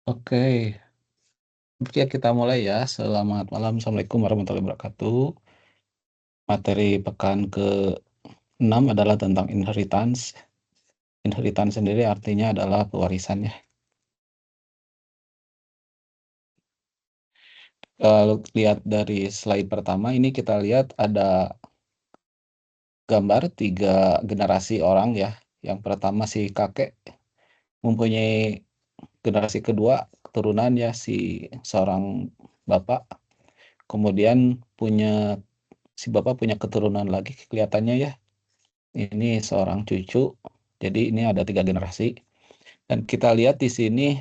Oke, ya kita mulai ya. Selamat malam, Assalamualaikum warahmatullahi wabarakatuh. Materi pekan ke-6 adalah tentang inheritance. Inheritance sendiri artinya adalah pewarisan ya. Kalau lihat dari slide pertama ini kita lihat ada gambar 3 generasi orang ya. Yang pertama si kakek mempunyai generasi kedua keturunan ya si seorang bapak. Kemudian si bapak punya keturunan lagi kelihatannya ya. Ini seorang cucu, jadi ini ada 3 generasi. Dan kita lihat di sini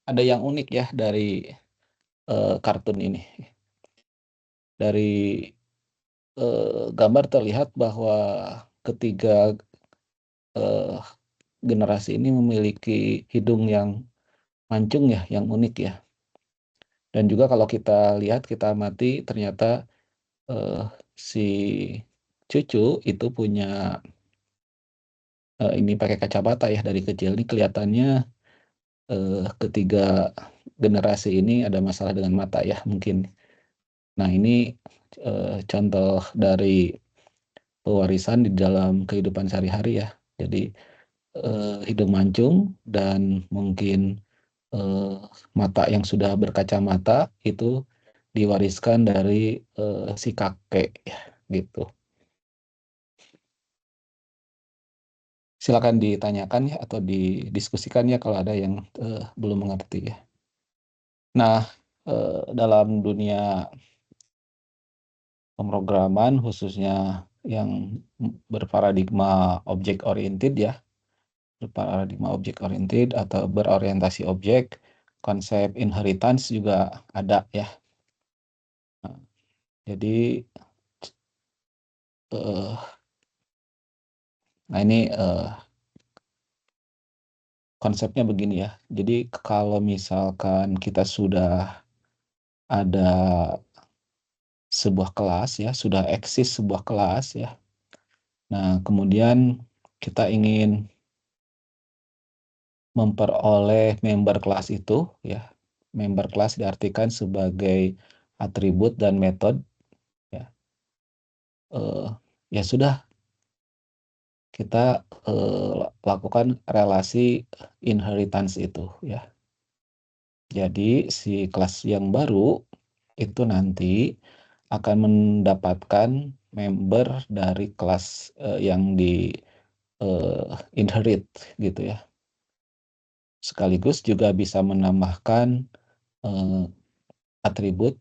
ada yang unik ya dari kartun ini. Dari gambar terlihat bahwa ketiga eh, generasi ini memiliki hidung yang mancung ya, yang unik ya. Dan juga kalau kita lihat, kita amati ternyata eh, si cucu itu punya ini pakai kacamata ya dari kecil. Ini kelihatannya ketiga generasi ini ada masalah dengan mata ya mungkin. Nah ini contoh dari pewarisan di dalam kehidupan sehari-hari ya. Jadi hidung mancung dan mungkin eh, mata yang sudah berkacamata itu diwariskan dari si kakek ya gitu. Silakan ditanyakan ya atau didiskusikan ya kalau ada yang belum mengerti ya. Nah, dalam dunia pemrograman khususnya yang berparadigma object oriented ya, berparadigma object oriented atau berorientasi objek, konsep inheritance juga ada ya. Nah, jadi eh, nah ini konsepnya begini ya. Jadi kalau misalkan kita sudah ada sebuah kelas ya, sudah eksis sebuah kelas ya. Nah, kemudian kita ingin memperoleh member kelas itu ya. Member kelas diartikan sebagai atribut dan metode ya. Eh, ya sudah kita lakukan relasi inheritance itu ya. Jadi si kelas yang baru itu nanti akan mendapatkan member dari kelas yang di inherit gitu ya. Sekaligus juga bisa menambahkan eh, atribut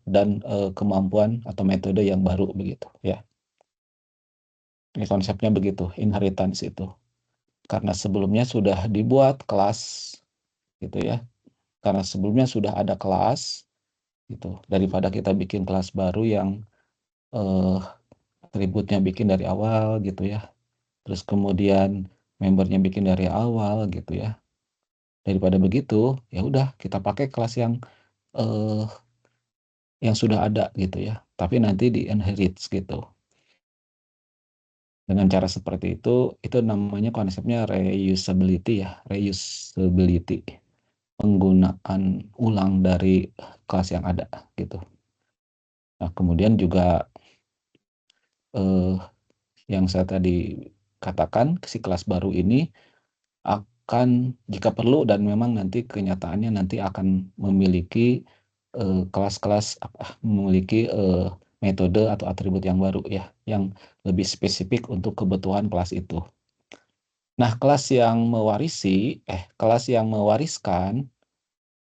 dan kemampuan atau metode yang baru begitu ya. Ini konsepnya begitu, inheritance itu. Karena sebelumnya sudah dibuat kelas gitu ya. Karena sebelumnya sudah ada kelas gitu. Daripada kita bikin kelas baru yang eh, atributnya bikin dari awal gitu ya. Terus kemudian membernya bikin dari awal gitu ya. Daripada begitu, ya udah kita pakai kelas eh, yang sudah ada gitu ya. Tapi nanti di inherit gitu. Dengan cara seperti itu namanya konsepnya reusability ya, reusability, penggunaan ulang dari kelas yang ada gitu. Nah, kemudian juga eh, yang saya tadi katakan, si kelas baru ini akan jika perlu dan memang nanti kenyataannya nanti akan memiliki kelas-kelas memiliki metode atau atribut yang baru ya, yang lebih spesifik untuk kebutuhan kelas itu. Nah, kelas yang mewariskan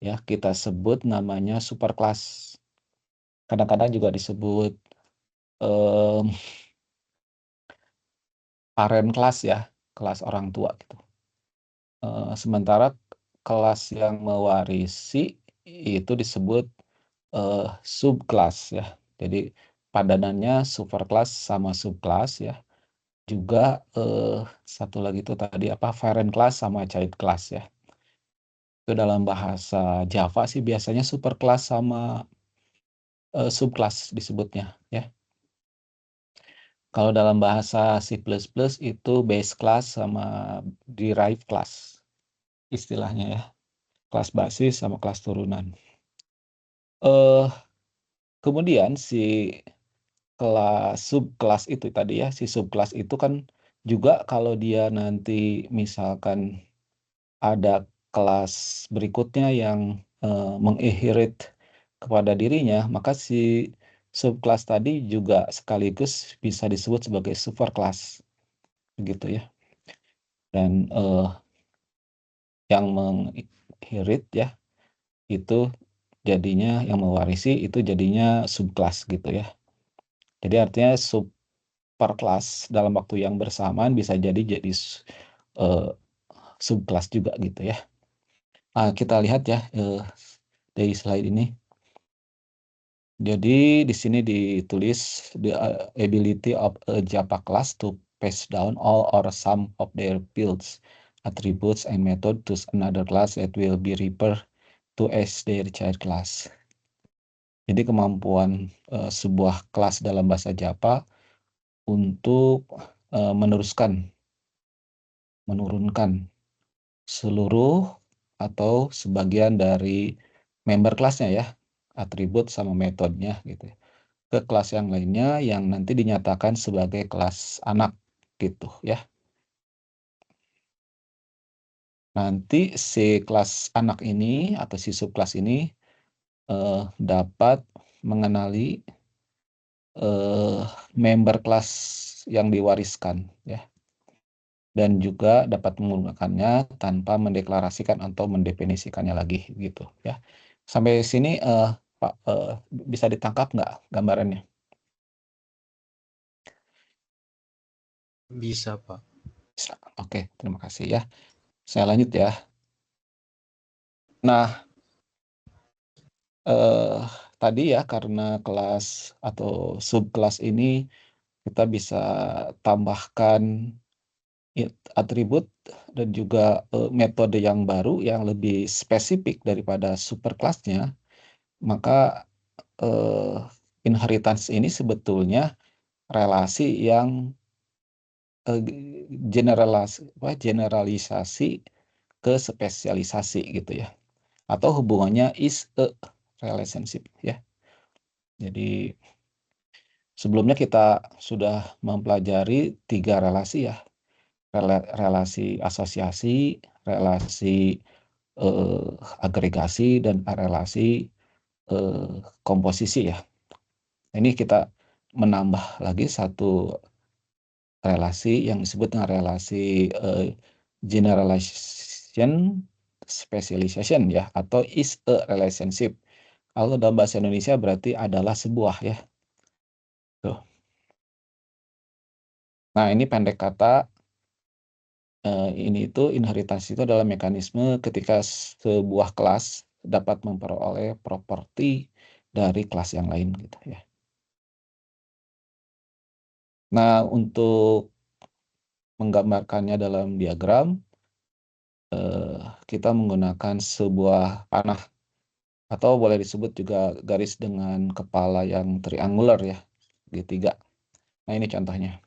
ya kita sebut namanya superkelas. Kadang-kadang juga disebut em, parent kelas ya, kelas orang tua gitu. Sementara kelas yang mewarisi itu disebut subkelas ya. Jadi padanannya superkelas sama subkelas ya. Juga satu lagi itu tadi apa parent class sama child class ya. Itu dalam bahasa Java sih biasanya superclass sama subclass disebutnya ya. Kalau dalam bahasa C++ itu base class sama derived class istilahnya ya. kelas basis sama kelas turunan. Kemudian si subkelas itu tadi ya, si subkelas itu kan juga kalau dia nanti misalkan ada kelas berikutnya yang, menginherit kepada dirinya, maka si subkelas tadi juga sekaligus bisa disebut sebagai superkelas, begitu ya. Dan, yang menginherit ya, itu jadinya yang mewarisi itu jadinya subkelas gitu ya. Jadi artinya superkelas dalam waktu yang bersamaan bisa jadi eee, subkelas juga gitu ya. Kita lihat ya, dari slide ini. Jadi di sini ditulis the ability of a Java class to pass down all or some of their fields, attributes, and method to another class that will be referred to as their child class. Jadi kemampuan sebuah kelas dalam bahasa Java untuk menurunkan seluruh atau sebagian dari member kelasnya ya, atribut sama metodenya gitu ya, ke kelas yang lainnya yang nanti dinyatakan sebagai kelas anak gitu ya. Nanti si kelas anak ini atau si subkelas ini dapat mengenali member kelas yang diwariskan ya, dan juga dapat menggunakannya tanpa mendeklarasikan atau mendefinisikannya lagi gitu ya. Sampai sini Pak, bisa ditangkap nggak gambarannya? Bisa, Pak. Bisa. Oke, terima kasih ya. Saya lanjut ya. Nah, tadi ya karena kelas atau subkelas ini kita bisa tambahkan atribut dan juga, metode yang baru yang lebih spesifik daripada superkelasnya, maka, inheritance ini sebetulnya relasi yang, generalisasi ke spesialisasi gitu ya, atau hubungannya is a relationship ya. Jadi sebelumnya kita sudah mempelajari 3 relasi ya, relasi asosiasi, relasi, agregasi, dan relasi, komposisi ya. Ini kita menambah lagi satu relasi yang disebut dengan relasi, generalization specialization ya, atau is a relationship. Kalau dalam bahasa Indonesia berarti adalah sebuah ya, tuh. Nah ini pendek kata, ini itu inheritance itu adalah mekanisme ketika sebuah kelas dapat memperoleh properti dari kelas yang lain gitu ya. Nah untuk menggambarkannya dalam diagram, kita menggunakan sebuah panah atau boleh disebut juga garis dengan kepala yang triangular ya, segitiga. Nah ini contohnya.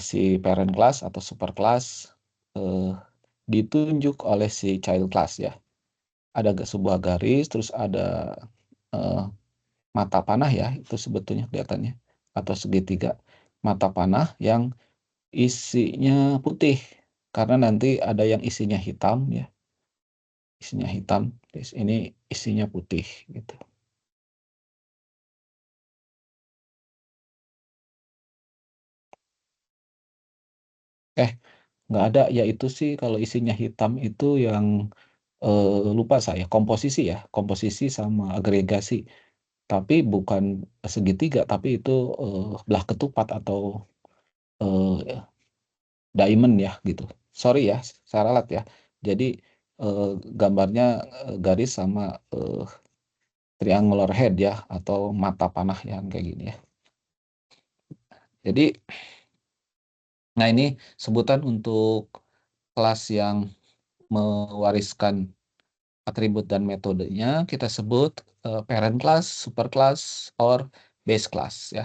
Si parent class atau super class, ditunjuk oleh si child class ya. Ada sebuah garis, terus ada, mata panah ya, itu sebetulnya kelihatannya, atau segitiga mata panah yang isinya putih, karena nanti ada yang isinya hitam ya, terus ini isinya putih gitu. Nggak ada, ya itu sih kalau isinya hitam itu yang, lupa saya, komposisi sama agregasi. Tapi bukan segitiga, tapi itu, belah ketupat atau, eee, diamond ya gitu. Sorry ya, saya ralat ya. Jadi, gambarnya, garis sama, triangular head ya, atau mata panah yang kayak gini ya. Jadi, nah ini sebutan untuk kelas yang mewariskan atribut dan metodenya kita sebut, parent class, super class, or base class ya.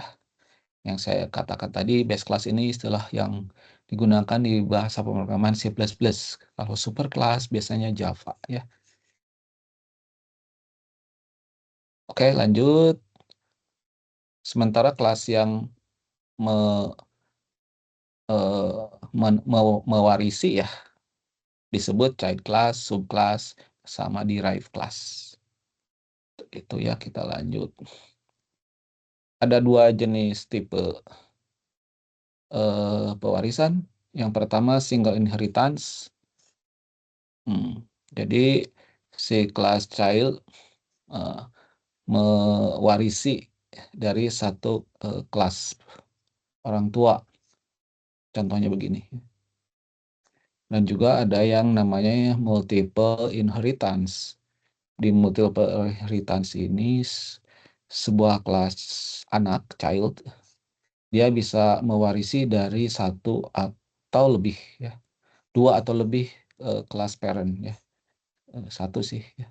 Yang saya katakan tadi base class ini istilah yang digunakan di bahasa pemrograman C++. Kalau superclass biasanya Java ya. Oke, lanjut. Sementara kelas yang me- mewarisi ya disebut child class, subclass, sama derived class. Itu ya, kita lanjut. Ada dua jenis tipe pewarisan. Yang pertama single inheritance. Jadi si kelas child mewarisi dari satu kelas orang tua. Contohnya begini. Dan juga ada yang namanya multiple inheritance. Di multiple inheritance ini sebuah kelas anak, child, dia bisa mewarisi dari satu atau lebih ya, dua atau lebih kelas parent ya. Satu sih ya.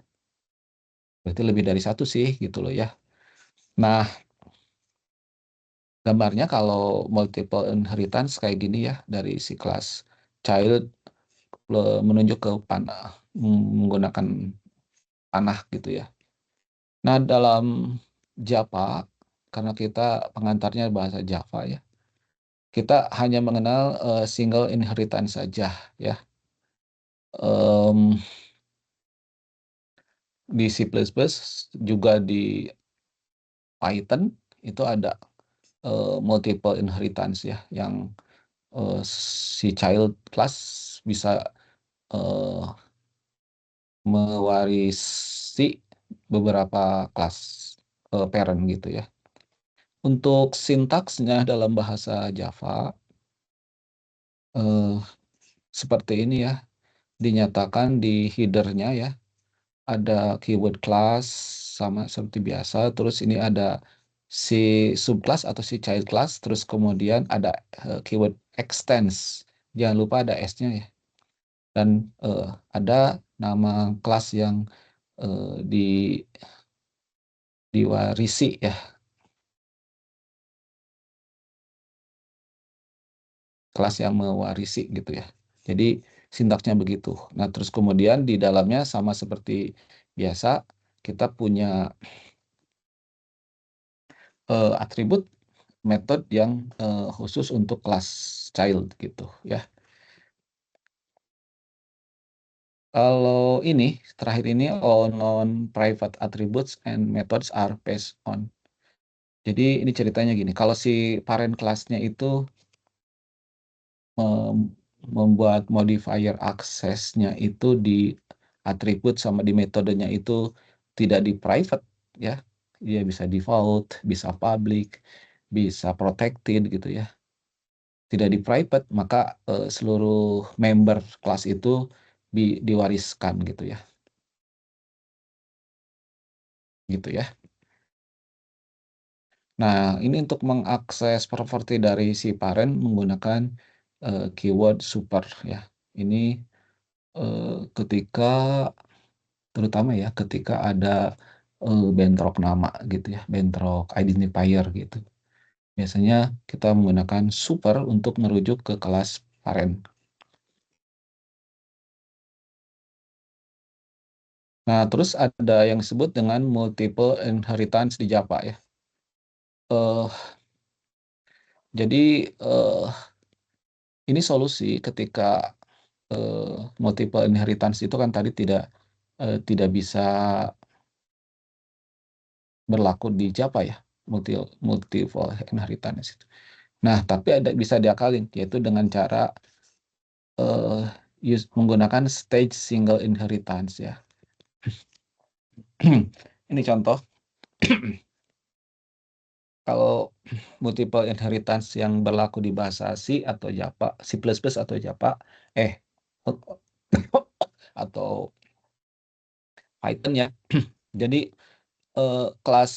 Berarti lebih dari satu sih gitu loh ya. Nah, gambarnya kalau multiple inheritance kayak gini ya, dari si kelas child menunjuk ke panah, menggunakan panah gitu ya. Nah, dalam Java, karena kita pengantarnya bahasa Java ya, kita hanya mengenal single inheritance saja ya. Di C++ juga di Python itu ada multiple inheritance ya, yang si child class bisa mewarisi beberapa kelas parent gitu ya. Untuk sintaksnya dalam bahasa Java seperti ini ya, dinyatakan di headernya ya, ada keyword class sama seperti biasa, terus ini ada si subclass atau si child class, terus kemudian ada keyword extends, jangan lupa ada S-nya ya, dan ada nama kelas yang diwarisi ya, kelas yang mewarisi gitu ya. Jadi sintaksnya begitu. Nah, terus kemudian di dalamnya sama seperti biasa, kita punya atribut metode yang khusus untuk kelas child gitu ya. Kalau ini terakhir ini all non-private attributes and methods are passed on. Jadi ini ceritanya gini, kalau si parent kelasnya itu membuat modifier aksesnya itu di atribut sama di metodenya itu tidak di private ya. Dia bisa default, bisa public, bisa protected gitu ya. Tidak di private, maka seluruh member kelas itu diwariskan gitu ya. Gitu ya. Nah, ini untuk mengakses properti dari si parent menggunakan keyword super ya. Ini ketika terutama ya ketika ada bentrok nama gitu ya, bentrok identifier gitu. Biasanya kita menggunakan super untuk merujuk ke kelas parent. Nah, terus ada yang disebut dengan multiple inheritance di Java ya. Uh, jadi ini solusi ketika multiple inheritance itu kan tadi tidak bisa berlaku di Java ya, multiple inheritance itu. Nah, tapi bisa diakalin, yaitu dengan cara menggunakan stage single inheritance ya. Ini contoh, kalau multiple inheritance yang berlaku di bahasa C atau Java, C++ atau Java, atau Python ya. Jadi kelas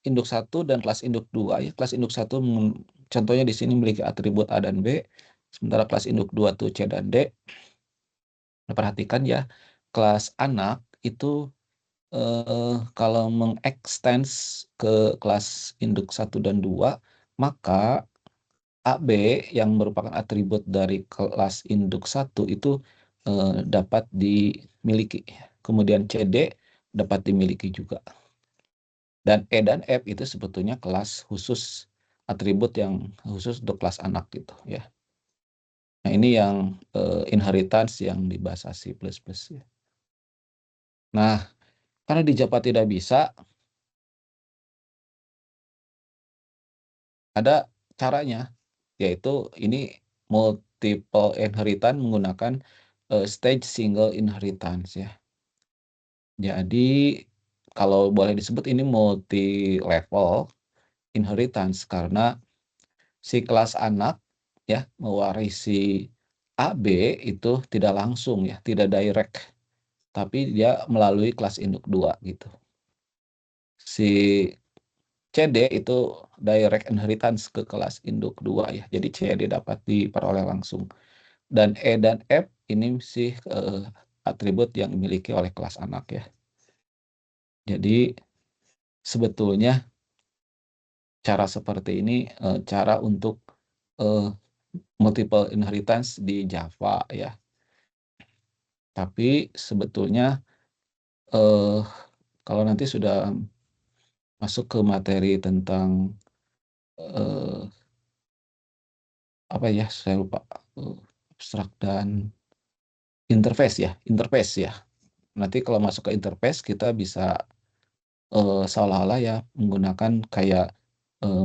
induk 1 dan kelas induk 2 ya. Kelas induk 1 contohnya di sini memiliki atribut A dan B, sementara kelas induk 2 itu C dan D. Perhatikan ya, kelas anak itu kalau mengextends ke kelas induk 1 dan 2, maka AB yang merupakan atribut dari kelas induk 1 itu dapat dimiliki. Kemudian CD dapat dimiliki juga. Dan E dan F itu sebetulnya kelas khusus, atribut yang khusus untuk kelas anak gitu ya. Nah ini yang inheritance yang di bahasa C++ ya. Nah, karena di Java tidak bisa, ada caranya, yaitu ini multiple inheritance menggunakan stage single inheritance ya. Jadi kalau boleh disebut ini multi level inheritance karena si kelas anak ya mewarisi AB itu tidak langsung ya, tidak direct, tapi dia melalui kelas induk 2 gitu. Si CD itu direct inheritance ke kelas induk 2 ya, jadi CD dapat diperoleh langsung. Dan E dan F ini sih atribut yang dimiliki oleh kelas anak ya. Jadi sebetulnya cara seperti ini cara untuk multiple inheritance di Java ya. Tapi sebetulnya kalau nanti sudah masuk ke materi tentang apa ya, saya lupa, abstrak dan interface ya. Nanti kalau masuk ke interface kita bisa seolah-olah ya menggunakan kayak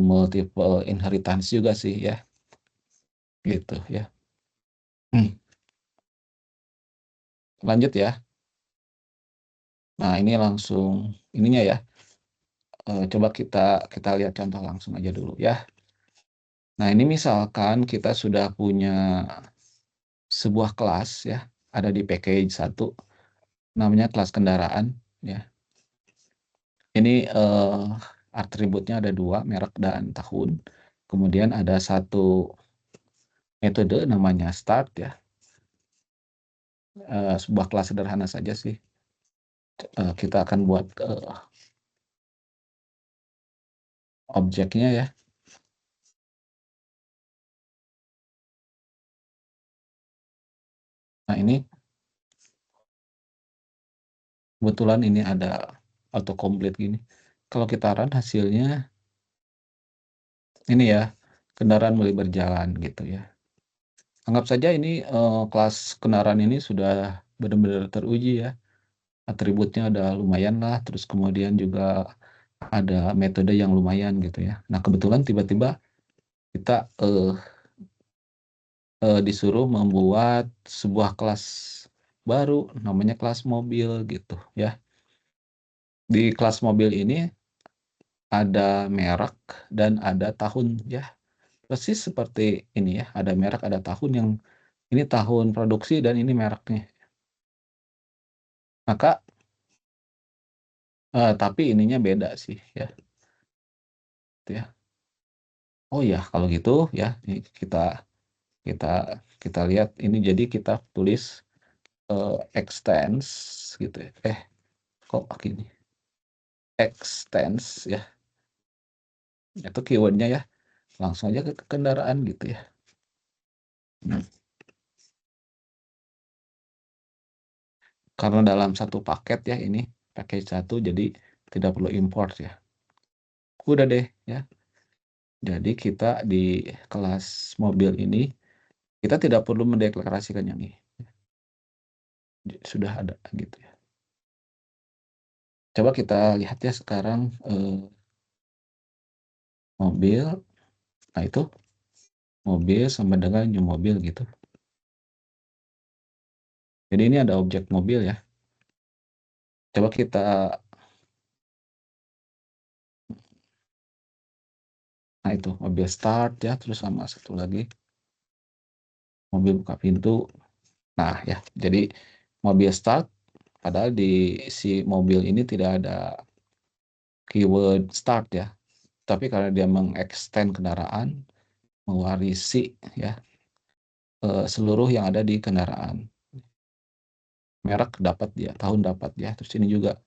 multiple inheritance juga sih ya, gitu ya. Lanjut ya. Nah ini langsung ininya ya, coba kita lihat contoh langsung aja dulu ya. Nah ini misalkan kita sudah punya sebuah kelas ya, ada di package 1, namanya kelas kendaraan ya. Ini atributnya ada 2, merek dan tahun. Kemudian ada satu metode namanya start ya. Sebuah kelas sederhana saja sih. Kita akan buat objeknya ya. Nah ini kebetulan ini ada autocomplete gini. Kalau kita run hasilnya ini ya, kendaraan mulai berjalan gitu ya. Anggap saja ini kelas kendaraan ini sudah benar-benar teruji ya. Atributnya ada lumayan lah, terus kemudian juga ada metode yang lumayan gitu ya. Nah kebetulan tiba-tiba kita disuruh membuat sebuah kelas baru namanya kelas mobil gitu ya. Di kelas mobil ini ada merek dan ada tahun ya. Persis seperti ini ya, ada merek, ada tahun, yang ini tahun produksi dan ini mereknya. Maka tapi ininya beda sih ya, gitu ya. Oh ya kalau gitu ya, ini kita kita lihat ini, jadi kita tulis extends gitu ya. Kok gini? Extends ya. Itu keywordnya ya. Langsung aja ke kendaraan gitu ya. Hmm. Karena dalam satu paket ya ini, paket 1 jadi tidak perlu import ya. Udah deh ya. Jadi kita di kelas mobil ini, kita tidak perlu mendeklarasikan yang ini. Sudah ada gitu ya. Coba kita lihat ya sekarang mobil. Nah itu mobil sama dengan new mobil gitu. Jadi ini ada objek mobil ya. Coba kita, nah itu mobil start ya, terus sama satu lagi mobil buka pintu. Nah ya, jadi mobil start, padahal di si mobil ini tidak ada keyword start ya. Tapi karena dia mengextend kendaraan, mewarisi ya seluruh yang ada di kendaraan. Merek dapat ya, tahun dapat ya, terus ini juga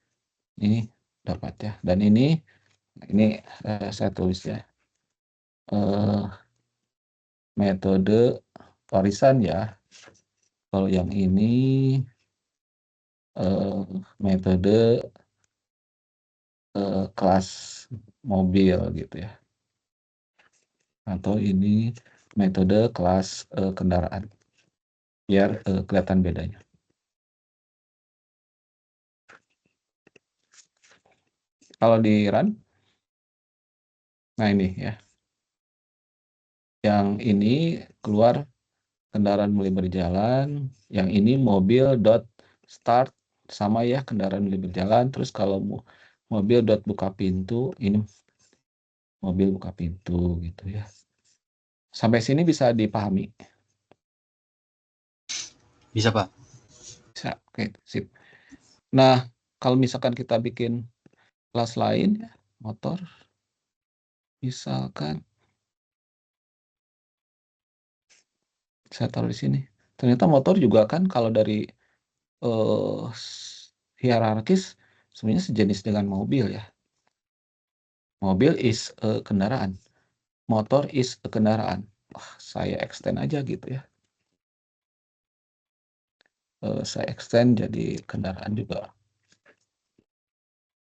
ini dapat ya. Dan ini saya tulis ya. metode warisan ya. Kalau yang ini metode kelas mobil gitu ya. Atau ini metode kelas kendaraan. Biar kelihatan bedanya. Kalau di run, nah ini ya. Yang ini keluar kendaraan mulai berjalan, yang ini mobil dot start sama ya, kendaraan mulai berjalan. Terus kalau mobil dot buka pintu, ini mobil buka pintu gitu ya. Sampai sini bisa dipahami? Bisa, Pak. Bisa, oke, sip. Nah, kalau misalkan kita bikin kelas lain ya, motor, misalkan saya taruh di sini. Ternyata motor juga kan kalau dari hierarkis sebenarnya sejenis dengan mobil ya. Mobil is kendaraan, motor is kendaraan. Wah, saya extend aja gitu ya. Saya extend jadi kendaraan juga.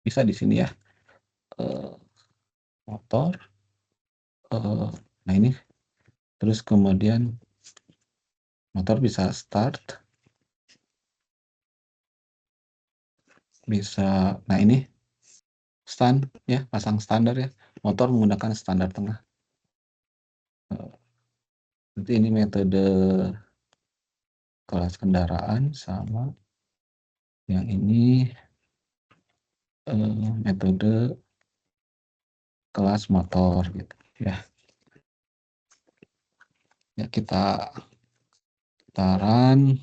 Bisa di sini ya. Motor. Nah ini. Terus kemudian motor bisa start. Bisa, nah ini stand ya, pasang standar ya. Motor menggunakan standar tengah. Nanti ini metode kelas kendaraan sama yang ini metode kelas motor gitu ya. Ya kita run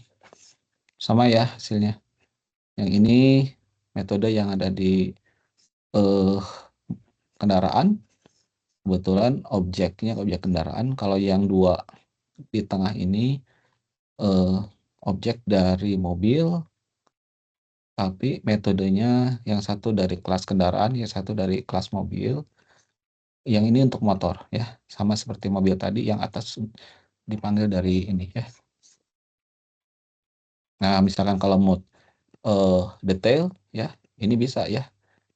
sama ya hasilnya. Yang ini metode yang ada di kendaraan. Kebetulan objeknya objek kendaraan. Kalau yang dua di tengah ini objek dari mobil, tapi metodenya yang satu dari kelas kendaraan, yang satu dari kelas mobil. Yang ini untuk motor ya, sama seperti mobil tadi yang atas dipanggil dari ini ya. Nah, misalkan kalau mau detail ya, ini bisa ya.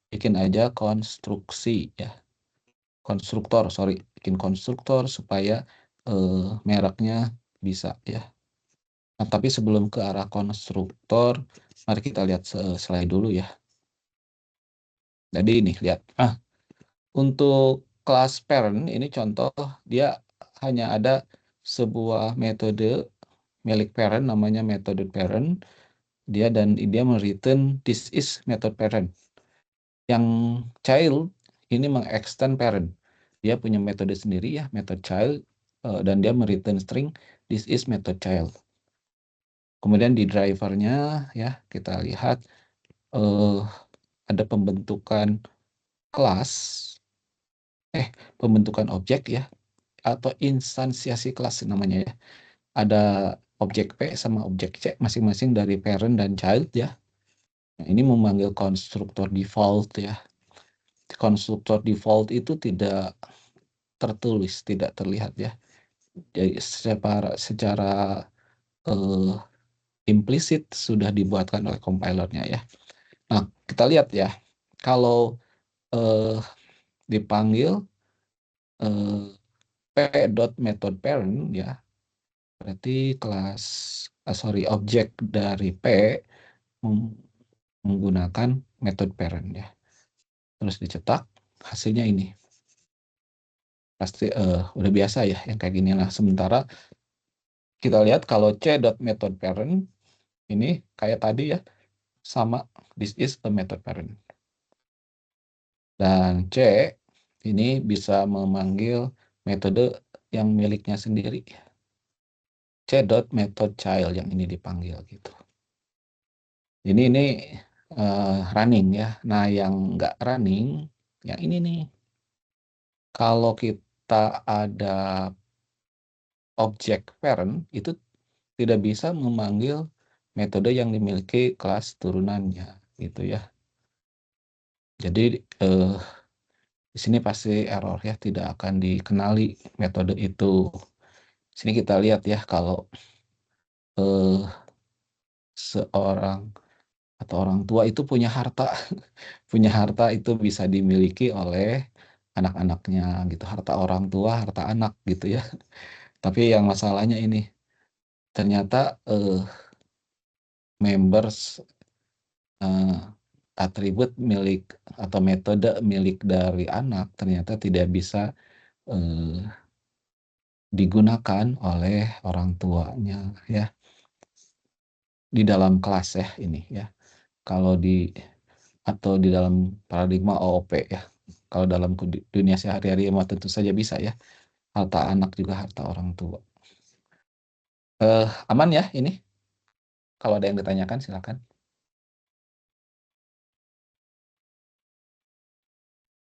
Bikin aja konstruksi ya. Konstruktor, sorry, bikin konstruktor supaya mereknya bisa ya. Nah, tapi sebelum ke arah konstruktor, mari kita lihat slide dulu ya. Jadi ini lihat. Untuk kelas parent ini contoh dia hanya ada sebuah metode milik parent namanya metode parent. Dia return this is method parent. Yang child ini mengextend parent. Dia punya metode sendiri ya, method child, dan dia return string this is method child. Kemudian di drivernya ya kita lihat ada pembentukan kelas, pembentukan objek ya, atau instansiasi kelas namanya ya. Ada objek P sama objek C masing-masing dari parent dan child ya. Nah, ini memanggil konstruktor default ya. Konstruktor default itu tidak tertulis, tidak terlihat ya. Jadi secara implisit sudah dibuatkan oleh compilernya ya. Nah, kita lihat ya. Kalau dipanggil p.method parent ya, berarti kelas objek dari P menggunakan metode parent ya. Terus dicetak, hasilnya ini. Pasti udah biasa ya yang kayak gini lah. Sementara kita lihat kalau c.method parent ini kayak tadi ya, sama this is a method parent. Dan C ini bisa memanggil metode yang miliknya sendiri. C.method child yang ini dipanggil gitu. Ini running ya. Nah, yang nggak running, yang ini nih. Kalau kita ada objek parent, itu tidak bisa memanggil metode yang dimiliki kelas turunannya, gitu ya. Jadi di sini pasti error ya, tidak akan dikenali metode itu. Sini kita lihat ya, kalau seorang atau orang tua itu punya harta, punya harta itu bisa dimiliki oleh anak-anaknya gitu, harta orang tua, harta anak gitu ya. Tapi yang masalahnya ini, ternyata members atribut milik atau metode milik dari anak ternyata tidak bisa digunakan oleh orang tuanya ya, di dalam kelas ya ini ya. Kalau atau di dalam paradigma OOP ya. Kalau dalam dunia sehari-hari mah tentu saja bisa ya. Harta anak juga harta orang tua. Aman ya ini? Kalau ada yang ditanyakan silakan.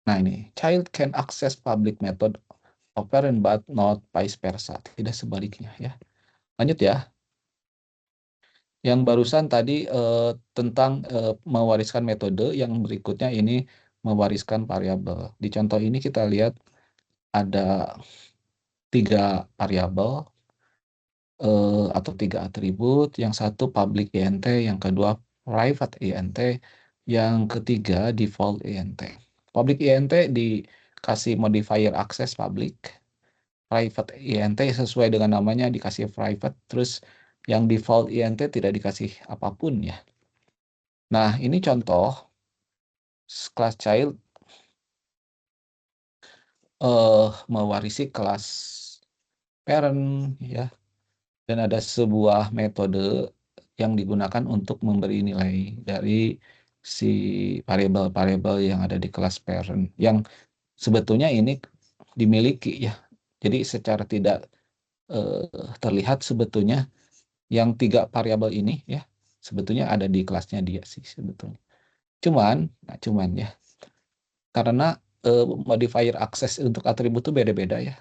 Nah ini, child can access public method of parent but not vice versa. Tidak sebaliknya ya. Lanjut ya. Yang barusan tadi tentang mewariskan metode, yang berikutnya ini mewariskan variabel. Di contoh ini kita lihat ada 3 variabel atau 3 atribut, yang satu public int, yang kedua private int, yang ketiga default int. Public int dikasih modifier access public, private int sesuai dengan namanya dikasih private, terus yang default int tidak dikasih apapun ya. Nah, ini contoh class child mewarisi kelas parent ya, dan ada sebuah metode yang digunakan untuk memberi nilai dari si variabel-variabel yang ada di kelas parent yang sebetulnya ini dimiliki ya. Jadi secara tidak terlihat sebetulnya yang 3 variabel ini ya sebetulnya ada di kelasnya dia sih sebetulnya. Cuman ya, karena modifier akses untuk atribut itu beda-beda ya.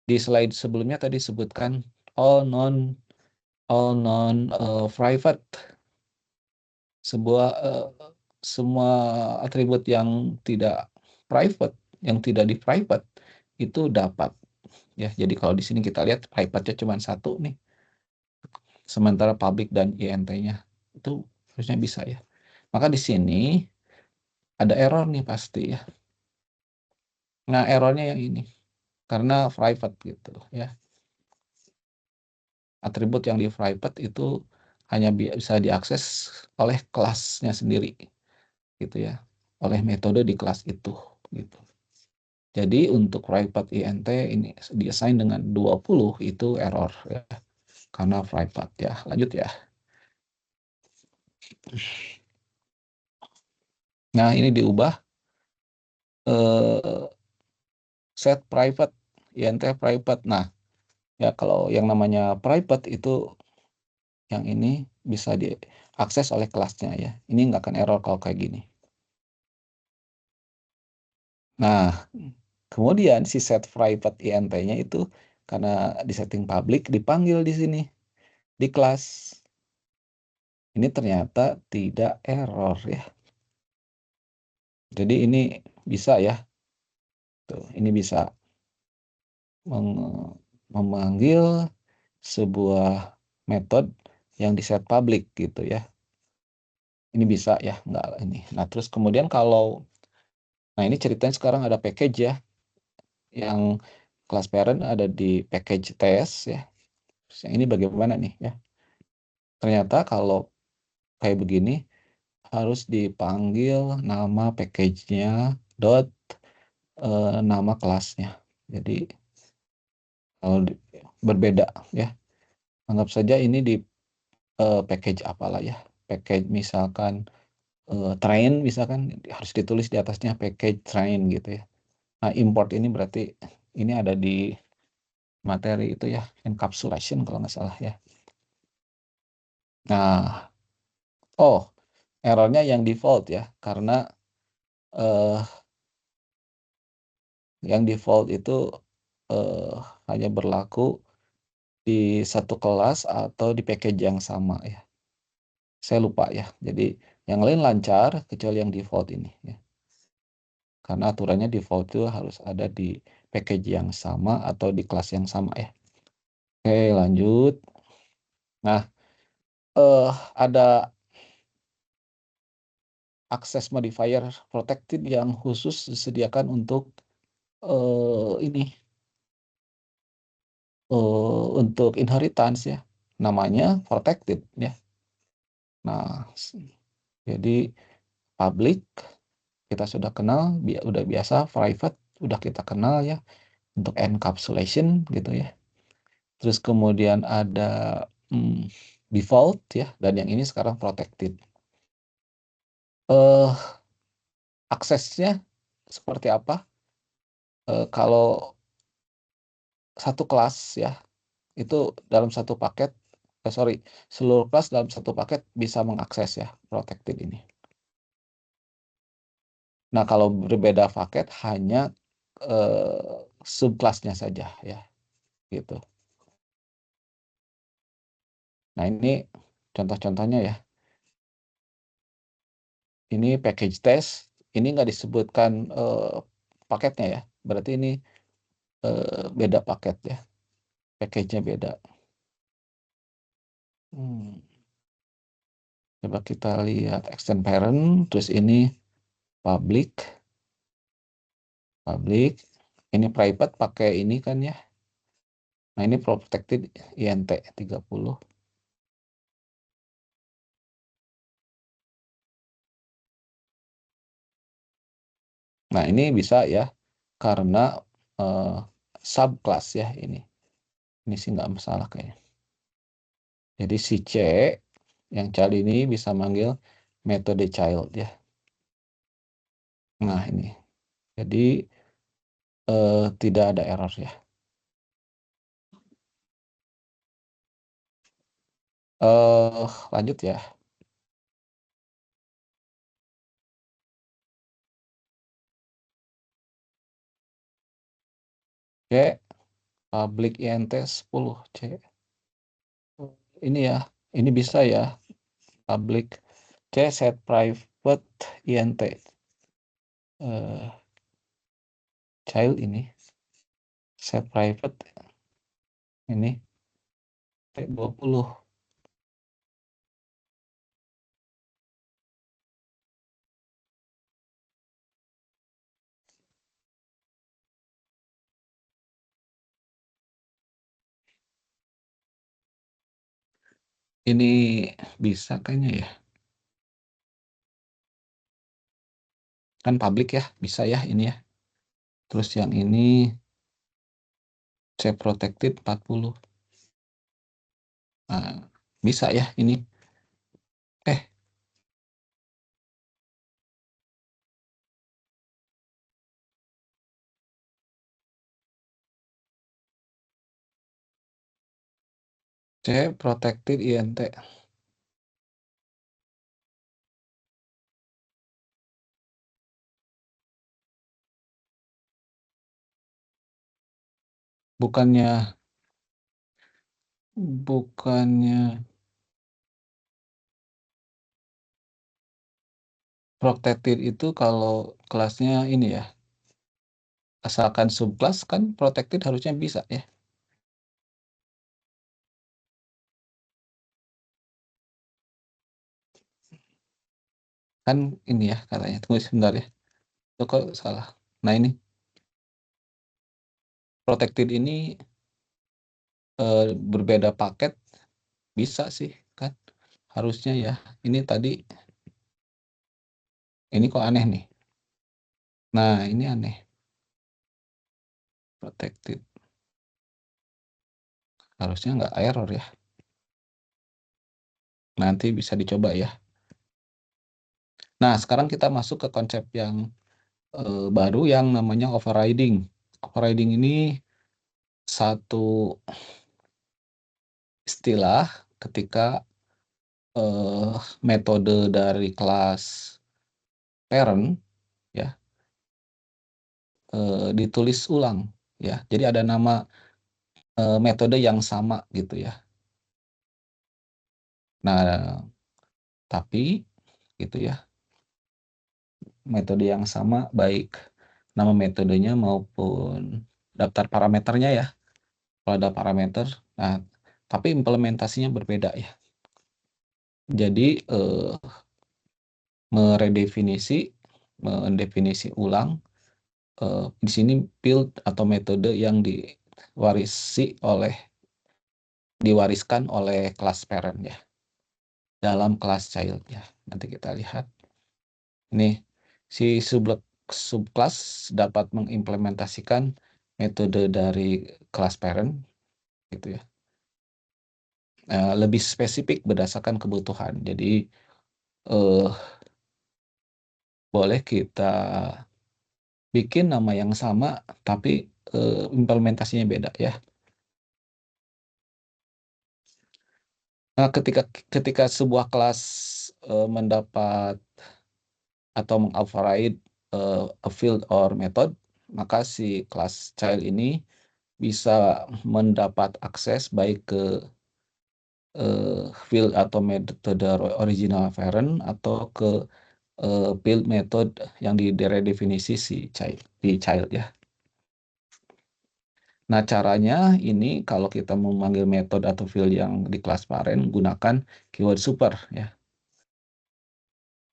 Di slide sebelumnya tadi sebutkan all non private, semua atribut yang tidak private, yang tidak di private itu dapat ya. Jadi kalau di sini kita lihat private-nya cuma 1 nih, sementara public dan int-nya itu harusnya bisa ya. Maka di sini ada error nih pasti ya. Nah, errornya yang ini karena private gitu ya. Atribut yang di private itu hanya bisa diakses oleh kelasnya sendiri gitu ya, oleh metode di kelas itu gitu. Jadi untuk private int ini diassign dengan 20 itu error ya, karena private ya. Lanjut ya. Nah, ini diubah set private int private. Nah, ya kalau yang namanya private itu yang ini bisa diakses oleh kelasnya ya. Ini nggak akan error kalau kayak gini. Nah, kemudian si set private int-nya itu karena di setting public dipanggil di sini di kelas. Ini ternyata tidak error ya. Jadi ini bisa ya. Tuh, ini bisa memanggil sebuah metode yang di set public gitu ya. Ini bisa ya, enggak ini. Nah, terus kemudian nah ini ceritanya sekarang ada package ya. Yang kelas parent ada di package test ya. Terus yang ini bagaimana nih ya. Ternyata kalau kayak begini harus dipanggil nama package-nya dot nama kelasnya. Jadi kalau berbeda ya. Anggap saja ini di package apalah ya. Package misalkan train misalkan harus ditulis di atasnya package train gitu ya. Nah, import ini berarti ini ada di materi itu ya, encapsulation kalau nggak salah ya. Nah, errornya yang default ya, karena yang default itu hanya berlaku di satu kelas atau di package yang sama ya. Saya lupa ya. Jadi yang lain lancar kecuali yang default ini ya. Karena aturannya default itu harus ada di package yang sama atau di kelas yang sama ya. Oke, lanjut. Nah, ada akses modifier protected yang khusus disediakan untuk ini untuk inheritance ya. Namanya protected ya. Nah, jadi public kita sudah kenal, udah biasa, private udah kita kenal ya untuk encapsulation gitu ya. Terus kemudian ada default ya, dan yang ini sekarang protected. Aksesnya seperti apa? Kalau satu kelas ya, itu dalam satu paket, seluruh kelas dalam satu paket bisa mengakses ya protected ini. Nah, kalau berbeda paket hanya subkelasnya saja ya, gitu. Nah, ini contoh-contohnya ya. Ini package test, ini nggak disebutkan paketnya ya, berarti ini beda paket ya, package-nya beda. Coba kita lihat extend parent, terus ini public, ini private pakai ini kan ya. Nah, ini protected INT 30. Nah, ini bisa ya, karena subclass ya ini. Ini sih nggak masalah kayaknya. Jadi si C yang child ini bisa manggil metode child ya. Nah, ini. Jadi tidak ada error ya. Lanjut ya. C public INT 10 C. Ini ya, ini bisa ya. Public C set private INT child ini set private ini T20. Ini bisa kayaknya ya. Kan public ya, bisa ya ini ya. Terus yang ini C protected 40. Nah, bisa ya ini. C protected INT. Bukannya protected itu kalau kelasnya ini ya, asalkan subclass kan protected harusnya bisa ya. Kan ini ya katanya. Tunggu sebentar ya. Itu kok salah. Nah, ini protected ini berbeda paket bisa sih kan. Harusnya ya. Ini tadi ini kok aneh nih. Nah, ini aneh. Protected. Harusnya nggak error ya. Nanti bisa dicoba ya. Nah, sekarang kita masuk ke konsep yang baru yang namanya overriding. Overriding ini satu istilah ketika metode dari kelas parent ya ditulis ulang ya. Jadi ada nama metode yang sama gitu ya. Nah, tapi gitu ya, metode yang sama baik nama metodenya maupun daftar parameternya ya. Kalau ada parameter Nah, tapi implementasinya berbeda ya. Jadi mendefinisi ulang di sini build atau metode yang diwariskan oleh kelas parent ya dalam kelas child ya. Nanti kita lihat ini si subclass dapat mengimplementasikan metode dari kelas parent gitu ya. Lebih spesifik berdasarkan kebutuhan. Jadi eh, boleh kita bikin nama yang sama tapi implementasinya beda ya. Nah, ketika sebuah kelas mendapat atau mengoverride a field or method, maka si kelas child ini bisa mendapat akses baik ke field atau metode original parent atau ke build method yang diredefinisi di child ya. Nah, caranya ini kalau kita memanggil metode atau field yang di kelas parent, gunakan keyword super ya.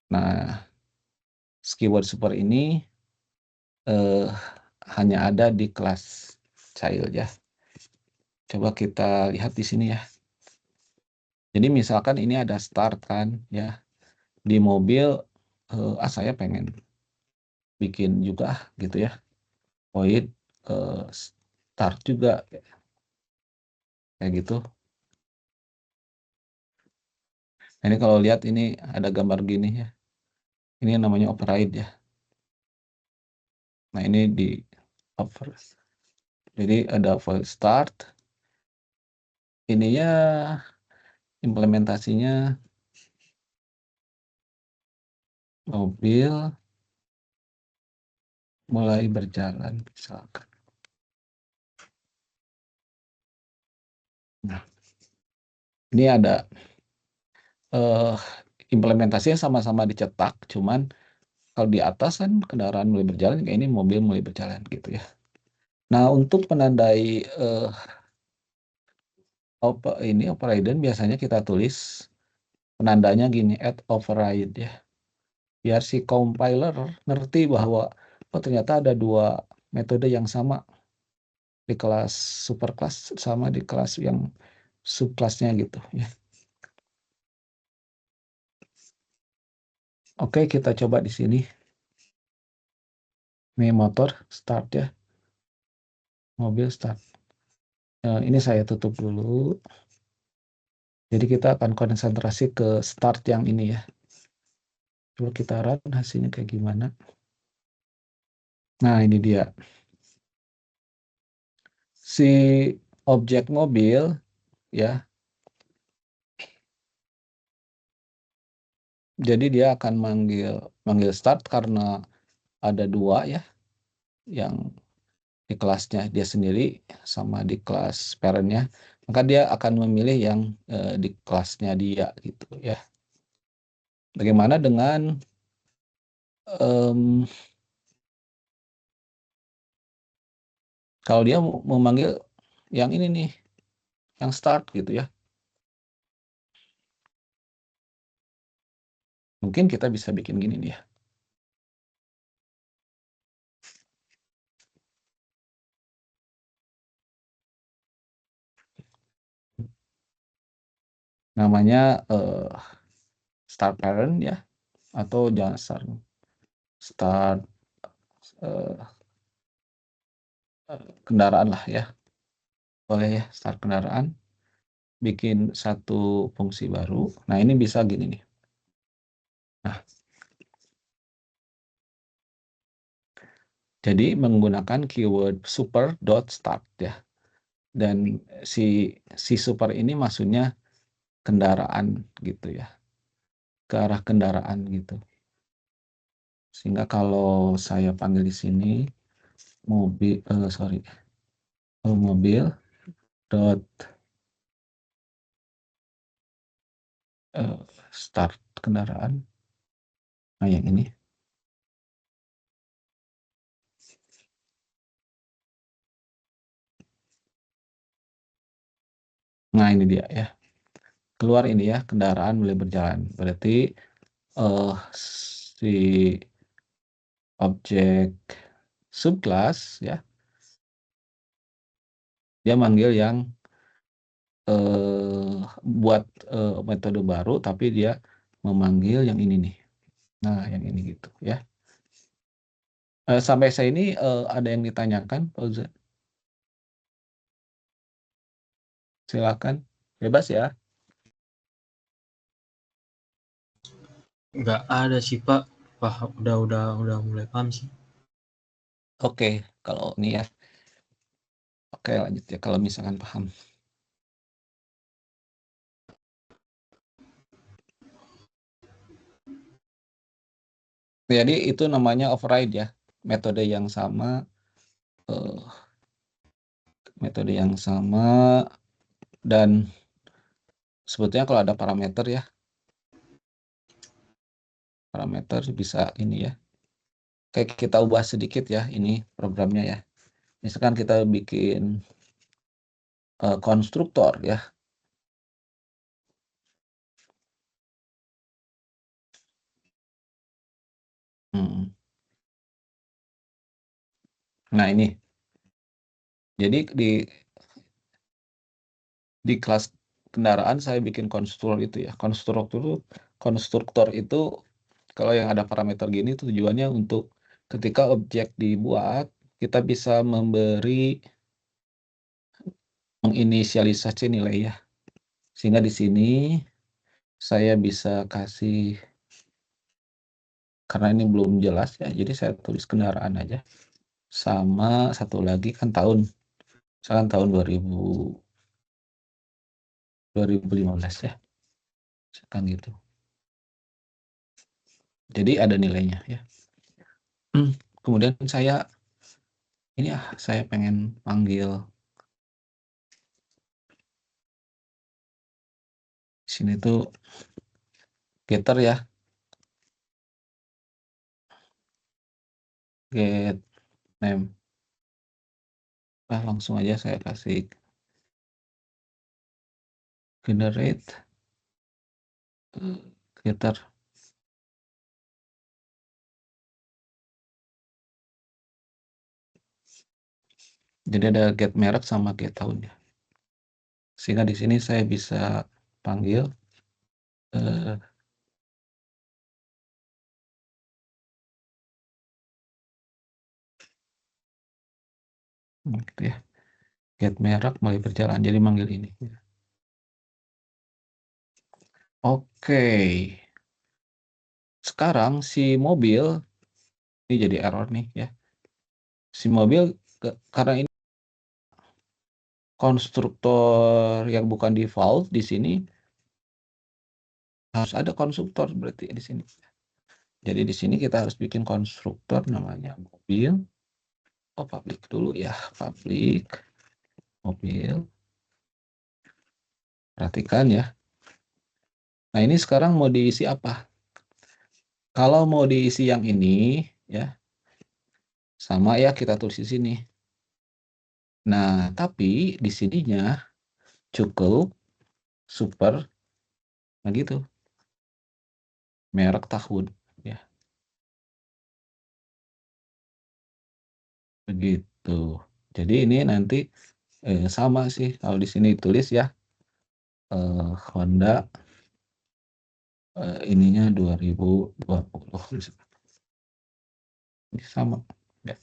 Nah, keyword super ini hanya ada di kelas child ya. Coba kita lihat di sini ya. Jadi misalkan ini ada start kan ya. Di mobil saya pengen bikin juga gitu ya. Void start juga kayak gitu. Nah, ini kalau lihat ini ada gambar gini ya. Ini yang namanya override ya. Nah, ini di over. Jadi ada void start. Ini ya implementasinya mobil mulai berjalan misalkan. Nah, ini ada implementasinya sama-sama dicetak, cuman kalau di atas kan kendaraan mulai berjalan, kayak ini mobil mulai berjalan gitu ya. Nah, untuk menandai override biasanya kita tulis penandanya gini, add override ya. Biar si compiler ngerti bahwa oh ternyata ada dua metode yang sama di kelas superclass sama di kelas yang subclassnya gitu ya. Oke, kita coba di sini. Ini motor start ya. Mobil start. Ini saya tutup dulu. Jadi kita akan konsentrasi ke start yang ini ya. Coba kita run hasilnya kayak gimana. Nah, ini dia. Si objek mobil ya. Jadi dia akan manggil start karena ada dua ya, yang di kelasnya dia sendiri sama di kelas parentnya. Maka dia akan memilih yang di kelasnya dia gitu ya. Bagaimana dengan kalau dia memanggil yang ini nih, yang start gitu ya. Mungkin kita bisa bikin gini nih ya. Namanya start parent ya, atau jangan start eh, kendaraan lah ya. Boleh ya, start kendaraan. Bikin satu fungsi baru. Nah, ini bisa gini nih. Nah, jadi menggunakan keyword super.start ya. Dan si super ini maksudnya kendaraan gitu ya. Ke arah kendaraan gitu. Sehingga kalau saya panggil di sini mobil dot start kendaraan. Nah, yang ini. Nah, ini dia ya. Keluar ini ya, kendaraan mulai berjalan. Berarti si objek subclass ya, dia manggil yang buat metode baru, tapi dia memanggil yang ini nih. Nah, yang ini gitu ya. Sampai saya ini ada yang ditanyakan, Pak Uza? Silakan, bebas ya. Nggak ada sih Pak. Paham, udah mulai paham sih. Oke, kalau ini ya. Oke, lanjut ya kalau misalkan paham. Jadi itu namanya override ya. Metode yang sama, dan sebetulnya kalau ada parameter ya, parameter bisa ini ya. Kayak kita ubah sedikit ya ini programnya ya. Misalkan kita bikin konstruktor ya. Nah ini, jadi di kelas kendaraan saya bikin konstruktor itu ya. Konstruktor itu kalau yang ada parameter gini tujuannya untuk ketika objek dibuat, kita bisa menginisialisasi nilai ya. Sehingga di sini saya bisa kasih, karena ini belum jelas ya, jadi saya tulis kendaraan aja. Sama satu lagi kan tahun, misalkan tahun 2015 ya, misalkan gitu. Jadi ada nilainya ya. Kemudian saya pengen panggil sini tuh getter ya, get name. Langsung aja saya kasih generate getter. Jadi ada get merek sama get tahun ya. Sehingga di sini saya bisa panggil gitu ya. Get merek mulai berjalan, jadi manggil ini. Oke. Sekarang si mobil ini jadi error nih ya. Si mobil karena ini konstruktor yang bukan default di sini, harus ada konstruktor berarti di sini. Jadi di sini kita harus bikin konstruktor namanya mobil. Oh, public dulu ya, public mobil. Perhatikan ya. Nah, ini sekarang mau diisi apa? Kalau mau diisi yang ini ya, sama ya kita tulis di sini. Nah, tapi di sininya cukup super, nah gitu, merek tahun ya, begitu. Jadi ini nanti sama sih kalau di sini tulis ya, Honda ininya 2020 ini sama ya.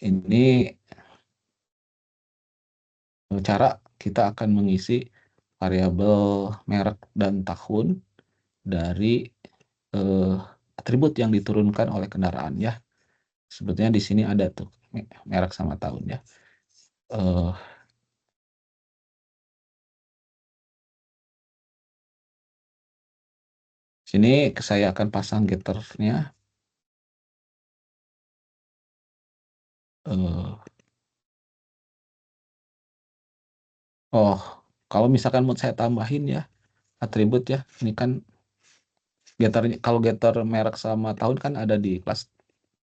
Ini cara kita akan mengisi variabel merek dan tahun dari atribut yang diturunkan oleh kendaraan ya. Sebetulnya di sini ada tuh merek sama tahun ya. Sini saya akan pasang getternya. Oh, kalau misalkan mau saya tambahin ya atribut ya, ini kan getternya, kalau getter merek sama tahun kan ada di kelas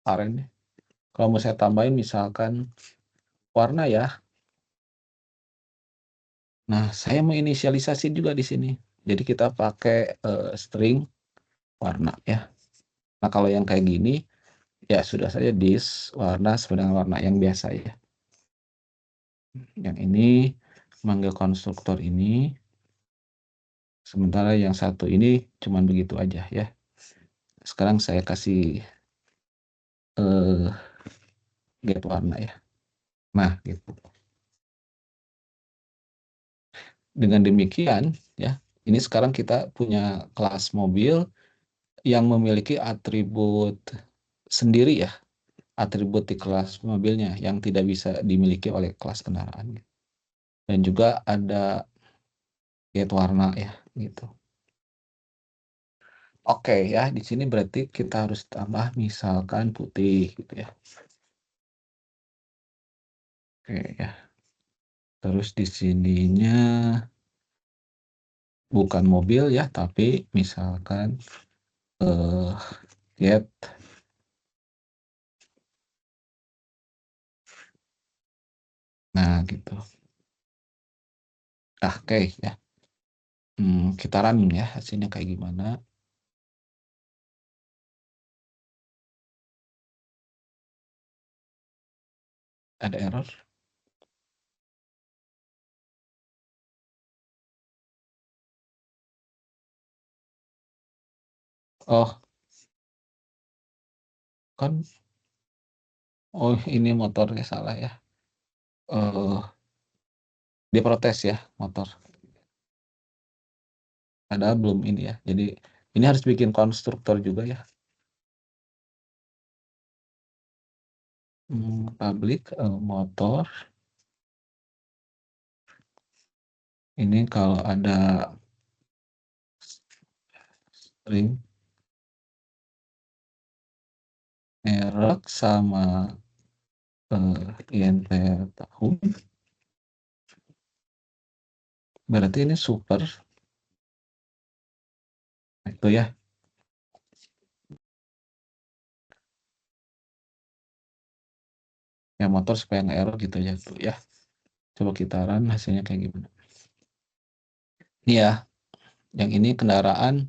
kemarin ya. Kalau mau saya tambahin misalkan warna ya, Nah, saya mau inisialisasi juga di sini. Jadi kita pakai string warna ya. Nah, kalau yang kayak gini ya sudah saja this warna sama dengan warna yang biasa ya. Yang ini manggil konstruktor ini, sementara yang satu ini cuman begitu aja ya. Sekarang saya kasih get warna ya. Nah, gitu. Dengan demikian ya, ini sekarang kita punya kelas mobil yang memiliki atribut sendiri ya, atribut di kelas mobilnya yang tidak bisa dimiliki oleh kelas kendaraan. Dan juga ada get warna ya, gitu. Oke ya, di sini berarti kita harus tambah misalkan putih gitu ya. Oke ya. Terus di sininya bukan mobil ya, tapi misalkan get nah gitu. Oke ya. Kita running ya, hasilnya kayak gimana. Ada error. Oh, kan ini motornya salah ya. Dia protes ya motor. Padahal belum ini ya. Jadi ini harus bikin konstruktor juga ya. Public motor. Ini kalau ada string merek sama INT tahun, berarti ini super. Nah, itu ya. Ya motor supaya nggak error gitu ya tuh ya. Coba kita run hasilnya kayak gimana. Ini ya, yang ini kendaraan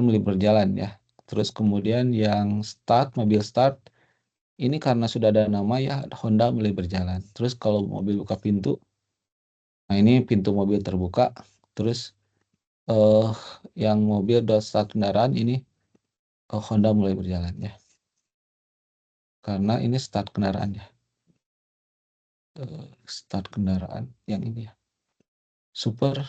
mulai berjalan ya. Terus kemudian yang start, mobil start, ini karena sudah ada nama ya, Honda mulai berjalan. Terus kalau mobil buka pintu, nah ini pintu mobil terbuka. Terus yang mobil start kendaraan ini Honda mulai berjalan ya. Karena ini start kendaraan ya. Start kendaraan yang ini ya. Super.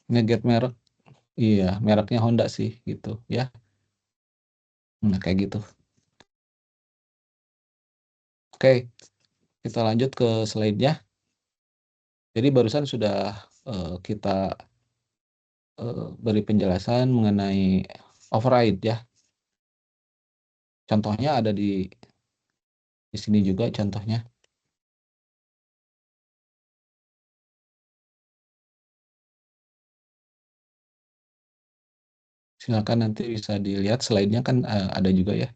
Ngeget merek. Iya, mereknya Honda sih gitu ya. Nah, kayak gitu. Oke, kita lanjut ke slide-nya. Jadi barusan sudah kita beri penjelasan mengenai override ya. Contohnya ada di sini juga contohnya. Silakan nanti bisa dilihat slide-nya kan ada juga ya.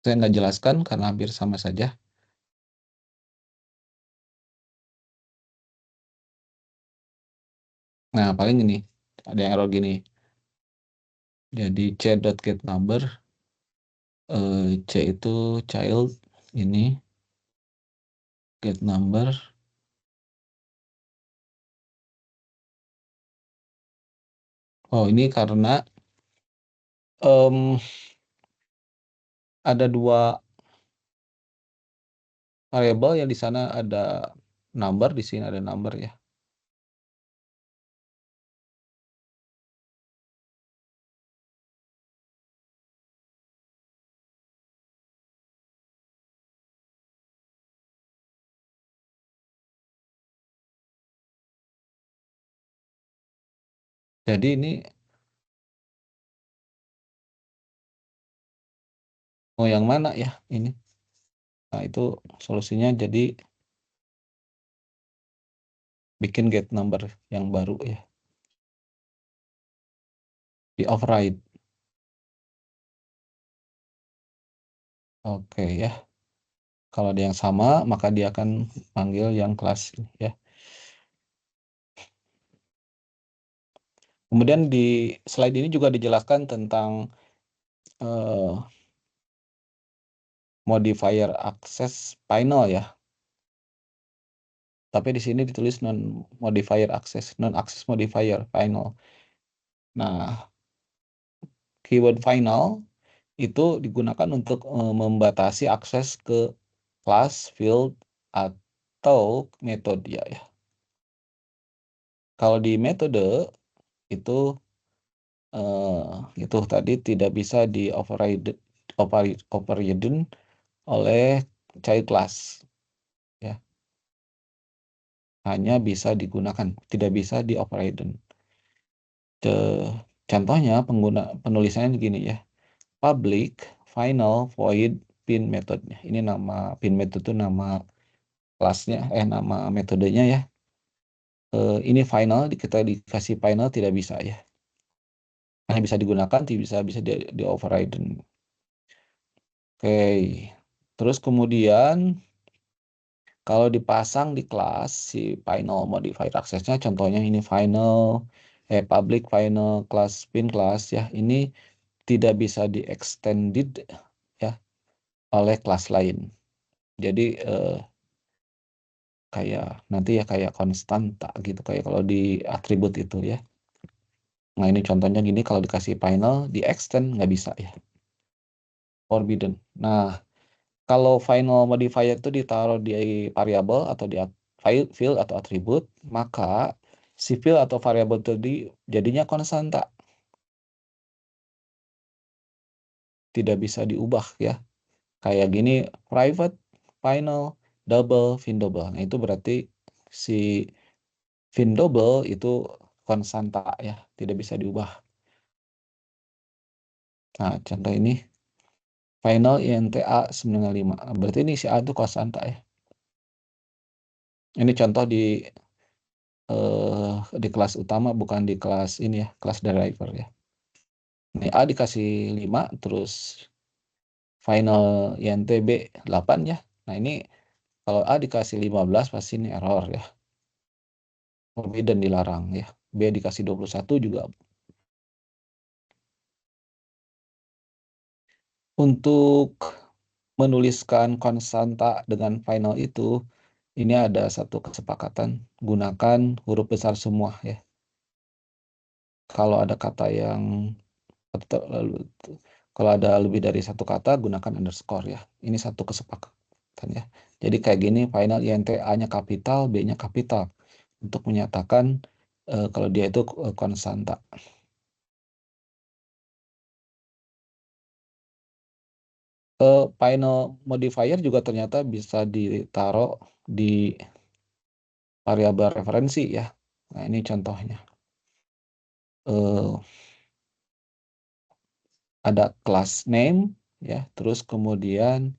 Saya nggak jelaskan karena hampir sama saja. Nah, paling ini ada yang error gini. Jadi c.getNumber, c itu child, ini get number. Oh, ini karena ada dua variabel yang di sana ada number, di sini ada number ya. Jadi ini mau yang mana ya ini? Nah, itu solusinya jadi bikin get number yang baru ya. di override. Oke ya. Kalau ada yang sama, maka dia akan panggil yang kelas ini ya. Kemudian di slide ini juga dijelaskan tentang modifier access final ya. Tapi di sini ditulis non access modifier final. Nah, keyword final itu digunakan untuk membatasi akses ke class, field, atau metode ya. Kalau di metode itu itu tadi tidak bisa di overridden oleh child class ya. Hanya bisa digunakan, tidak bisa di overridden. Contohnya penulisannya begini ya. Public final void pin methodenya. Ini nama pin method itu nama kelasnya, nama metodenya ya. Ini final, kita dikasih final tidak bisa ya. Hanya bisa digunakan, tidak bisa di overridden. Oke. Terus kemudian kalau dipasang di kelas si final modifier access-nya, contohnya ini public final class pin class ya. Ini tidak bisa di extended ya oleh kelas lain. Jadi kayak nanti ya kayak konstanta gitu kayak kalau di atribut itu ya. Nah ini contohnya gini, kalau dikasih final di extend nggak bisa ya, forbidden. Nah kalau final modifier itu ditaruh di variabel atau di field atau atribut, maka si field atau variabel itu jadinya konstanta, tidak bisa diubah ya. Kayak gini, private final double fin double. Nah itu berarti si fin double itu konstanta ya, tidak bisa diubah. Nah, contoh ini final INTA 95. Berarti ini si A itu konstanta ya. Ini contoh di kelas utama, bukan di kelas ini ya, kelas driver ya. Ini A dikasih 5, terus final INTB 8 ya. Nah, ini kalau A dikasih 15 pasti ini error ya. Forbidden, dilarang ya. B dikasih 21 juga. Untuk menuliskan konstanta dengan final itu, ini ada satu kesepakatan, gunakan huruf besar semua ya. Kalau ada kata yang kalau ada lebih dari satu kata, gunakan underscore ya. Ini satu kesepakatan ya. Jadi kayak gini, final INT A-nya kapital, B-nya kapital, untuk menyatakan kalau dia itu konstanta. Final modifier juga ternyata bisa ditaruh di variabel referensi ya. Nah ini contohnya. Ada class name ya, terus kemudian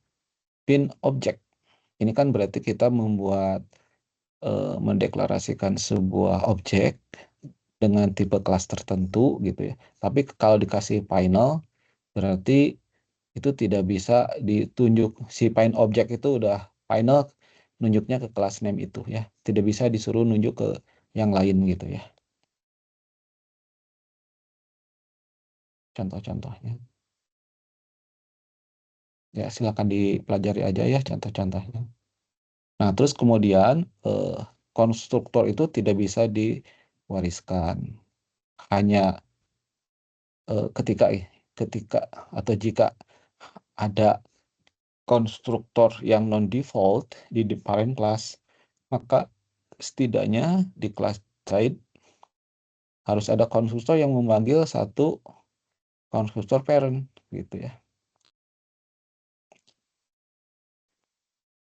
pin object. Ini kan berarti kita mendeklarasikan sebuah objek dengan tipe kelas tertentu gitu ya. Tapi kalau dikasih final, berarti itu tidak bisa ditunjuk, si pin object itu udah final, nunjuknya ke kelas name itu ya. Tidak bisa disuruh nunjuk ke yang lain gitu ya. Contoh-contohnya. Ya silakan dipelajari aja ya contoh-contohnya. Nah, terus kemudian konstruktor itu tidak bisa diwariskan. Hanya ketika atau jika ada konstruktor yang non-default di parent class, maka setidaknya di kelas child harus ada konstruktor yang memanggil satu konstruktor parent gitu ya.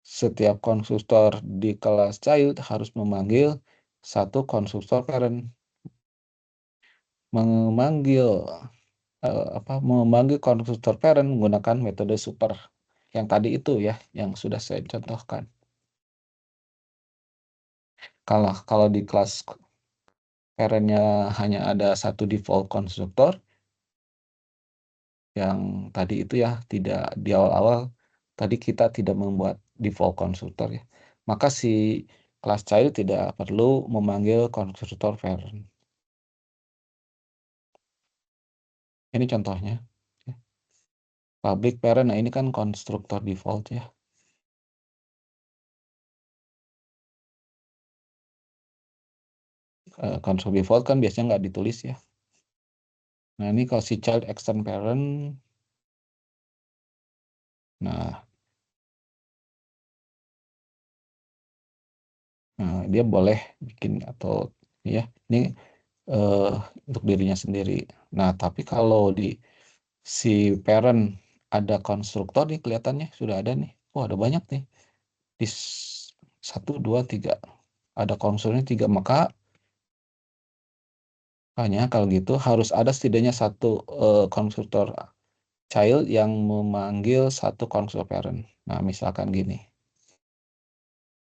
Setiap konstruktor di kelas child harus memanggil satu konstruktor parent. Memanggil konstruktor parent menggunakan metode super yang tadi itu ya, yang sudah saya contohkan. Kalau di kelas parentnya hanya ada satu default konstruktor, yang tadi itu ya, tidak di awal-awal tadi kita tidak membuat default konstruktor ya. Maka si kelas child tidak perlu memanggil konstruktor parent. Ini contohnya. Ya. Public parent, nah ini kan konstruktor default ya. Konstruktor default kan biasanya nggak ditulis ya. Nah ini kalau si child extend parent, nah dia boleh bikin atau ya ini untuk dirinya sendiri. Nah tapi kalau di si parent ada konstruktor nih kelihatannya sudah ada nih. Wah ada banyak nih. Di 1, 2, 3 ada konstruktornya 3, maka hanya kalau gitu harus ada setidaknya satu konstruktor child yang memanggil satu konstruktor parent. Nah misalkan gini.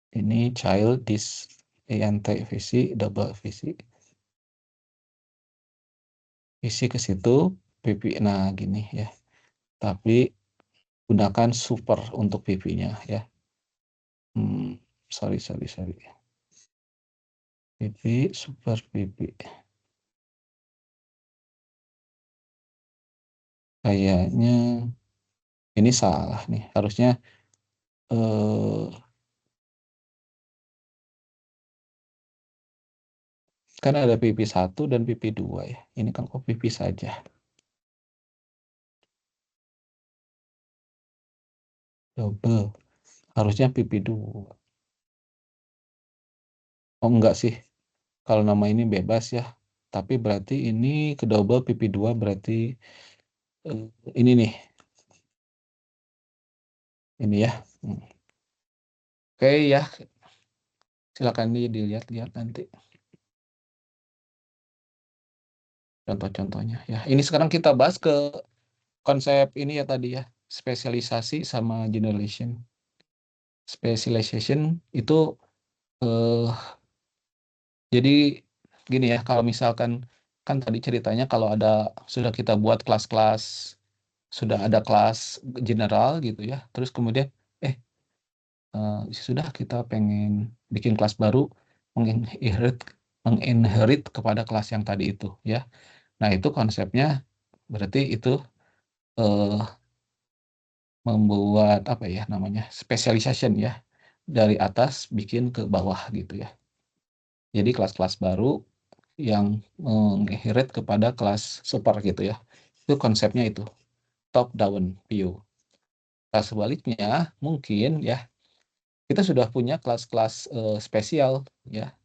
Ini child dis ent visi double visi. Visi ke situ pp. Nah gini ya. Tapi gunakan super untuk pp-nya ya. Sorry. pp super pp. Kayaknya ini salah nih. Harusnya kan ada pp 1 dan pp 2 ya. Ini kan kok pp saja. Double. Harusnya pp 2. Oh enggak sih. Kalau nama ini bebas ya. Tapi berarti ini ke double pp 2 berarti ini nih. Ini ya. Oke ya. Silakan dilihat-lihat nanti contoh-contohnya ya. Ini sekarang kita bahas ke konsep ini ya tadi ya, spesialisasi sama generalization. Specialization itu jadi gini ya, kalau misalkan kan tadi ceritanya kalau ada sudah kita buat kelas-kelas, sudah ada kelas general gitu ya, terus kemudian sudah kita pengen bikin kelas baru menginherit kepada kelas yang tadi itu ya. Nah itu konsepnya berarti itu membuat apa ya namanya specialization ya, dari atas bikin ke bawah gitu ya. Jadi kelas-kelas baru yang menginherit kepada kelas super gitu ya. Itu konsepnya itu top down view. Nah, sebaliknya mungkin ya kita sudah punya kelas-kelas spesial ya,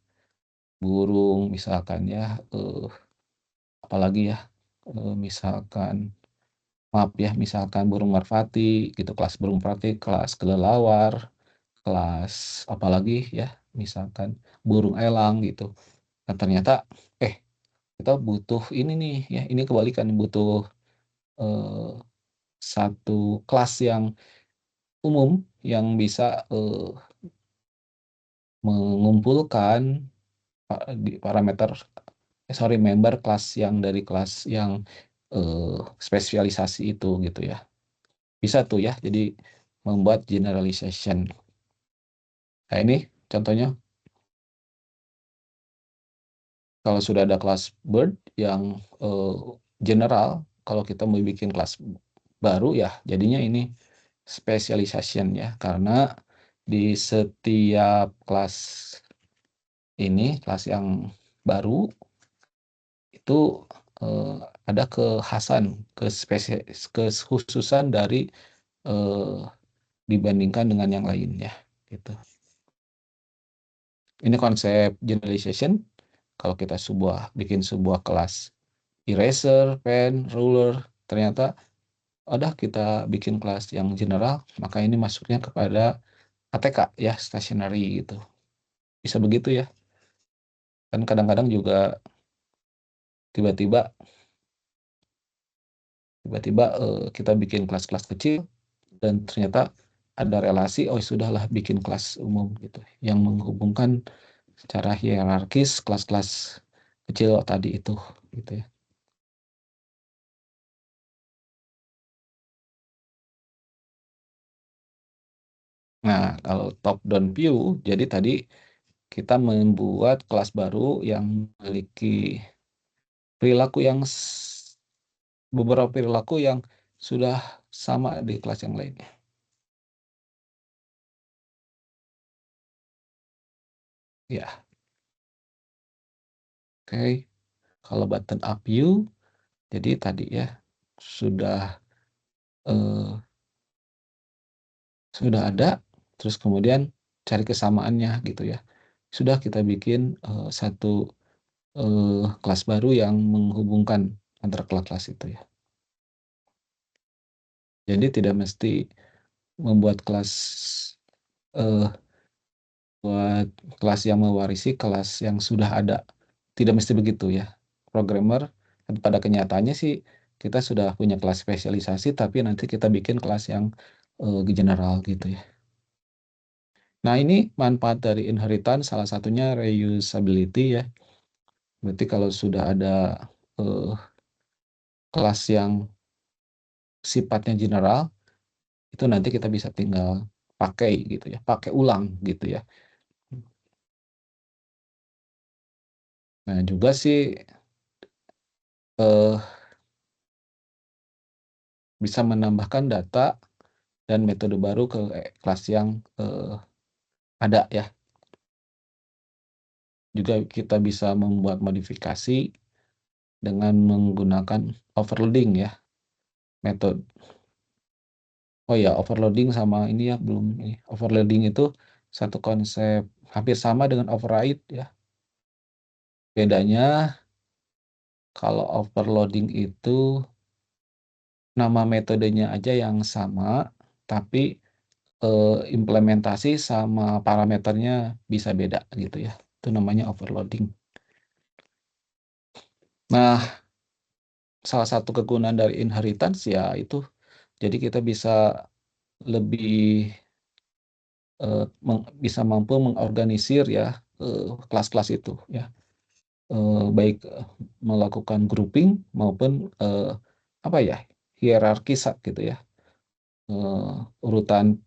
burung misalkan ya, apalagi ya, misalkan maaf ya, misalkan burung merpati gitu, kelas burung merpati, kelas kelelawar, kelas apalagi ya, misalkan burung elang gitu. Nah ternyata kita butuh ini nih ya, ini kebalikan, butuh eh, satu kelas yang umum yang bisa mengumpulkan parameter member kelas yang dari kelas yang spesialisasi itu gitu ya. Bisa tuh ya, jadi membuat generalization. Nah ini contohnya kalau sudah ada kelas bird yang general, kalau kita mau bikin kelas baru ya jadinya ini specialization ya, karena di setiap kelas ini, kelas yang baru itu ada kekhasan, kekhususan dari dibandingkan dengan yang lainnya gitu. Ini konsep generalization. Kalau kita bikin sebuah kelas eraser, pen, ruler, ternyata ada kita bikin kelas yang general, maka ini masuknya kepada ATK ya, stationary gitu. Bisa begitu ya. Kan kadang-kadang juga tiba-tiba kita bikin kelas-kelas kecil dan ternyata ada relasi, oh sudahlah bikin kelas umum gitu yang menghubungkan secara hierarkis kelas-kelas kecil tadi itu gitu ya. Nah, kalau top down view, jadi tadi kita membuat kelas baru yang memiliki perilaku yang beberapa perilaku yang sudah sama di kelas yang lainnya. Ya, oke. Kalau button up view, jadi tadi ya sudah ada, terus kemudian cari kesamaannya gitu ya. Sudah kita bikin satu kelas baru yang menghubungkan antara kelas-kelas itu ya. Jadi tidak mesti membuat kelas buat kelas yang mewarisi kelas yang sudah ada. Tidak mesti begitu ya. Programmer pada kenyataannya sih kita sudah punya kelas spesialisasi, tapi nanti kita bikin kelas yang general gitu ya. Nah, ini manfaat dari inheritance, salah satunya reusability ya. Berarti kalau sudah ada kelas yang sifatnya general, itu nanti kita bisa tinggal pakai gitu ya, pakai ulang gitu ya. Nah, juga sih bisa menambahkan data dan metode baru ke kelas yang ada ya. Juga kita bisa membuat modifikasi dengan menggunakan overloading ya, metode. Oh ya, overloading sama ini ya, belum ini. Overloading itu satu konsep hampir sama dengan override ya. Bedanya kalau overloading itu nama metodenya aja yang sama, tapi implementasi sama parameternya bisa beda gitu ya. Itu namanya overloading. Nah, salah satu kegunaan dari inheritance ya itu, jadi kita bisa lebih bisa mampu mengorganisir ya kelas-kelas itu ya, baik melakukan grouping maupun apa ya, hierarkis gitu ya, urutan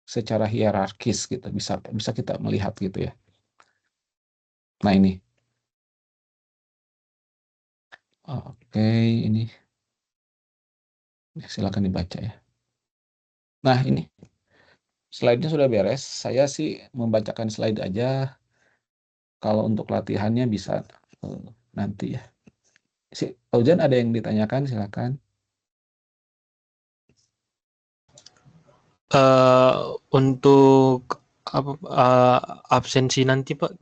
secara hierarkis gitu bisa kita melihat gitu ya. Nah ini, oke, ini silakan dibaca ya. Nah ini slide-nya sudah beres. Saya sih membacakan slide aja. Kalau untuk latihannya bisa nanti ya. Si Fauzan ada yang ditanyakan, silakan. Untuk apa absensi nanti Pak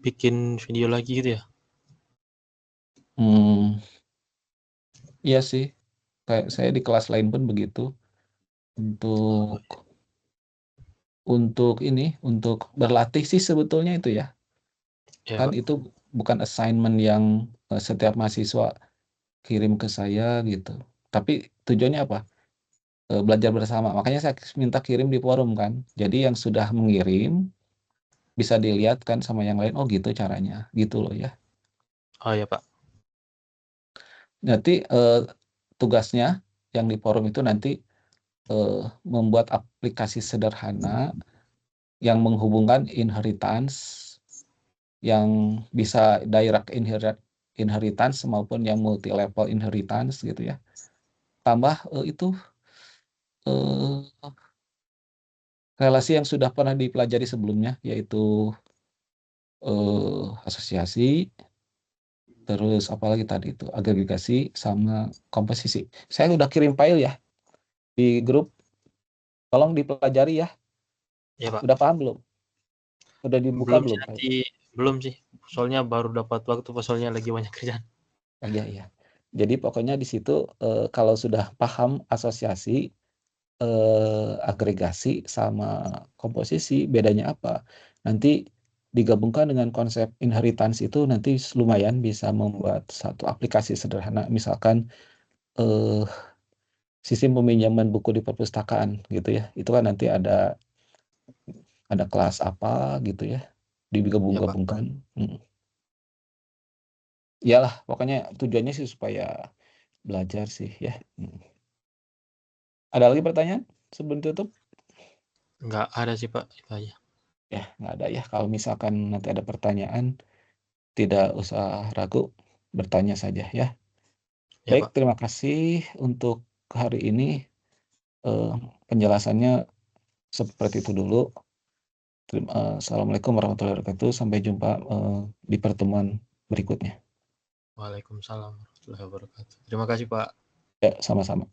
bikin video lagi gitu ya? Iya sih. Kayak saya di kelas lain pun begitu. Untuk ini, untuk berlatih sih sebetulnya itu ya. Ya Kan Pak. itu bukan assignment yang setiap mahasiswa kirim ke saya gitu. Tapi tujuannya apa? Belajar bersama. Makanya saya minta kirim di forum kan. Jadi yang sudah mengirim bisa dilihat kan sama yang lain. Oh gitu caranya. Gitu loh ya. Oh ya Pak. Nanti tugasnya yang di forum itu nanti membuat aplikasi sederhana yang menghubungkan inheritance, yang bisa direct inheritance maupun yang multi level inheritance gitu ya. Tambah itu relasi yang sudah pernah dipelajari sebelumnya, yaitu asosiasi, terus apalagi tadi itu agregasi sama komposisi. Saya udah kirim file ya di grup, tolong dipelajari ya. Ya Pak. Udah paham belum? Udah dibuka Belum sih belum nanti, file? belum sih. Soalnya baru dapat waktu, soalnya lagi banyak kerjaan. Iya, iya. Jadi pokoknya di situ kalau sudah paham asosiasi, agregasi sama komposisi, bedanya apa? Nanti digabungkan dengan konsep inheritance itu nanti lumayan bisa membuat satu aplikasi sederhana. Misalkan eh, sistem peminjaman buku di perpustakaan gitu ya. Itu kan nanti ada kelas apa gitu ya, Ya Pak. digabung-gabungkan. Iyalah, pokoknya tujuannya sih supaya belajar sih ya. Ada lagi pertanyaan sebelum tutup? Nggak ada sih Pak, itu aja. Ya, nggak ada ya. Kalau misalkan nanti ada pertanyaan, tidak usah ragu, bertanya saja ya. Ya Baik, Pak. terima kasih untuk hari ini, eee, penjelasannya seperti itu dulu. Assalamualaikum warahmatullahi wabarakatuh. Sampai jumpa, di pertemuan berikutnya. Waalaikumsalam warahmatullahi wabarakatuh. Terima kasih Pak. Ya, sama-sama.